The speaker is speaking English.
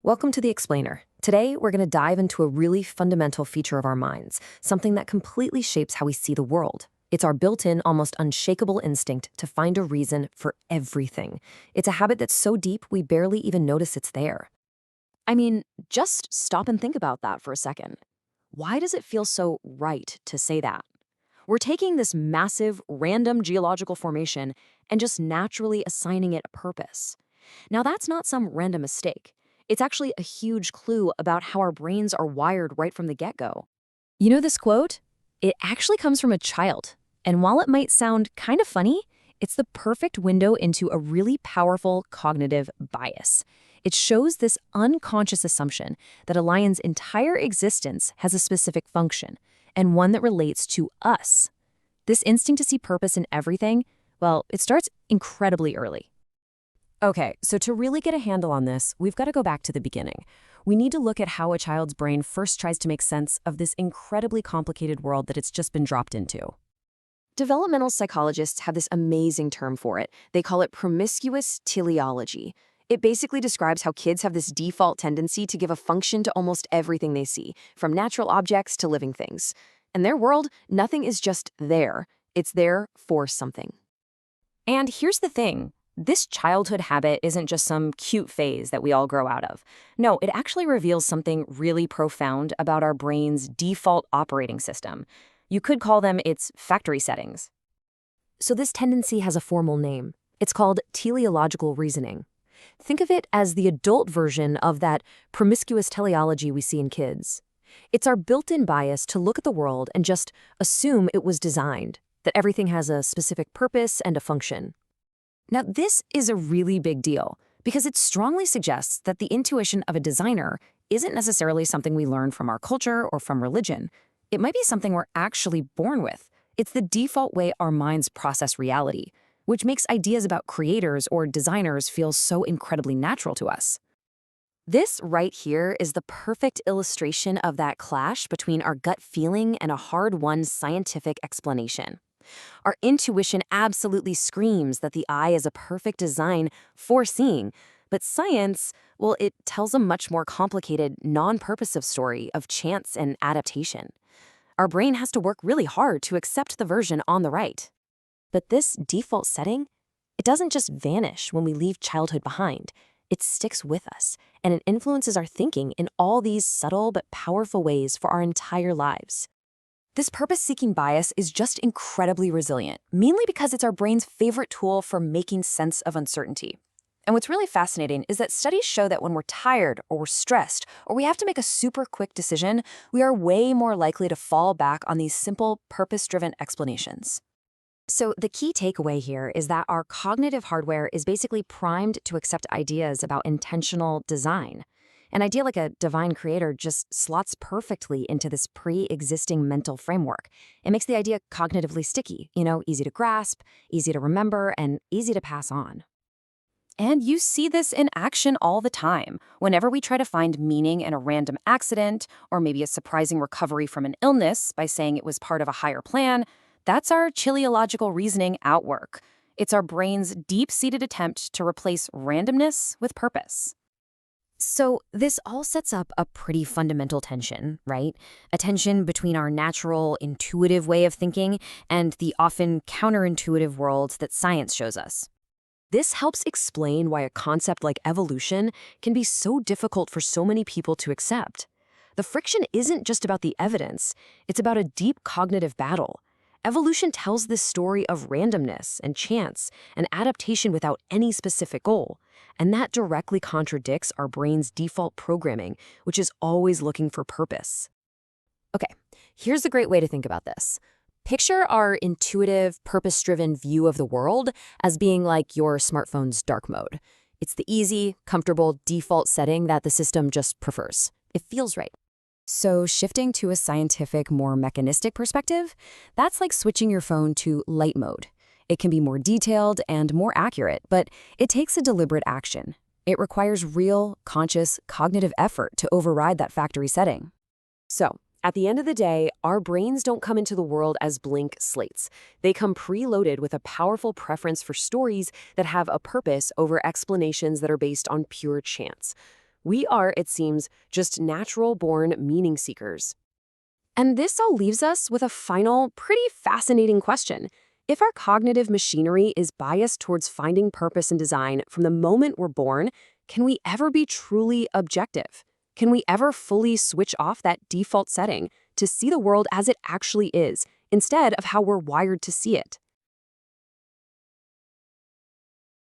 Welcome to The Explainer. Today, we're going to dive into a really fundamental feature of our minds, something that completely shapes how we see the world. It's our built-in, almost unshakable instinct to find a reason for everything. It's a habit that's so deep we barely even notice it's there. I mean, just stop and think about that for a second. Why does it feel so right to say that? We're taking this massive, random geological formation and just naturally assigning it a purpose. Now, that's not some random mistake. It's actually a huge clue about how our brains are wired right from the get-go. You know this quote? It actually comes from a child. And while it might sound kind of funny, it's the perfect window into a really powerful cognitive bias. It shows this unconscious assumption that a lion's entire existence has a specific function, and one that relates to us. This instinct to see purpose in everything, well, it starts incredibly early. Okay, so to really get a handle on this, we've got to go back to the beginning. We need to look at how a child's brain first tries to make sense of this incredibly complicated world that it's just been dropped into. Developmental psychologists have this amazing term for it. They call it promiscuous teleology. It basically describes how kids have this default tendency to give a function to almost everything they see, from natural objects to living things. In their world, nothing is just there. It's there for something. And here's the thing. This childhood habit isn't just some cute phase that we all grow out of. No, it actually reveals something really profound about our brain's default operating system. You could call them its factory settings. So this tendency has a formal name. It's called teleological reasoning. Think of it as the adult version of that promiscuous teleology we see in kids. It's our built-in bias to look at the world and just assume it was designed, that everything has a specific purpose and a function. Now, this is a really big deal because it strongly suggests that the intuition of a designer isn't necessarily something we learn from our culture or from religion. It might be something we're actually born with. It's the default way our minds process reality, which makes ideas about creators or designers feel so incredibly natural to us. This right here is the perfect illustration of that clash between our gut feeling and a hard-won scientific explanation. Our intuition absolutely screams that the eye is a perfect design for seeing, but science, well, it tells a much more complicated, non-purposive story of chance and adaptation. Our brain has to work really hard to accept the version on the right. But this default setting, it doesn't just vanish when we leave childhood behind. It sticks with us, and it influences our thinking in all these subtle but powerful ways for our entire lives. This purpose-seeking bias is just incredibly resilient, mainly because it's our brain's favorite tool for making sense of uncertainty. And what's really fascinating is that studies show that when we're tired or we're stressed or we have to make a super quick decision, we are way more likely to fall back on these simple, purpose-driven explanations. So the key takeaway here is that our cognitive hardware is basically primed to accept ideas about intentional design. An idea like a divine creator just slots perfectly into this pre-existing mental framework. It makes the idea cognitively sticky, easy to grasp, easy to remember, and easy to pass on. And you see this in action all the time. Whenever we try to find meaning in a random accident, or maybe a surprising recovery from an illness by saying it was part of a higher plan, that's our teleological reasoning at work. It's our brain's deep-seated attempt to replace randomness with purpose. So this all sets up a pretty fundamental tension, right? A tension between our natural, intuitive way of thinking and the often counterintuitive world that science shows us. This helps explain why a concept like evolution can be so difficult for so many people to accept. The friction isn't just about the evidence, it's about a deep cognitive battle. Evolution tells this story of randomness and chance and adaptation without any specific goal. And that directly contradicts our brain's default programming, which is always looking for purpose. Okay, here's a great way to think about this. Picture our intuitive, purpose-driven view of the world as being like your smartphone's dark mode. It's the easy, comfortable default setting that the system just prefers. It feels right. So shifting to a scientific, more mechanistic perspective, that's like switching your phone to light mode. It can be more detailed and more accurate, but it takes a deliberate action. It requires real, conscious, cognitive effort to override that factory setting. So, at the end of the day, our brains don't come into the world as blank slates. They come preloaded with a powerful preference for stories that have a purpose over explanations that are based on pure chance. We are, it seems, just natural-born meaning seekers. And this all leaves us with a final, pretty fascinating question. If our cognitive machinery is biased towards finding purpose and design from the moment we're born, can we ever be truly objective? Can we ever fully switch off that default setting to see the world as it actually is, instead of how we're wired to see it?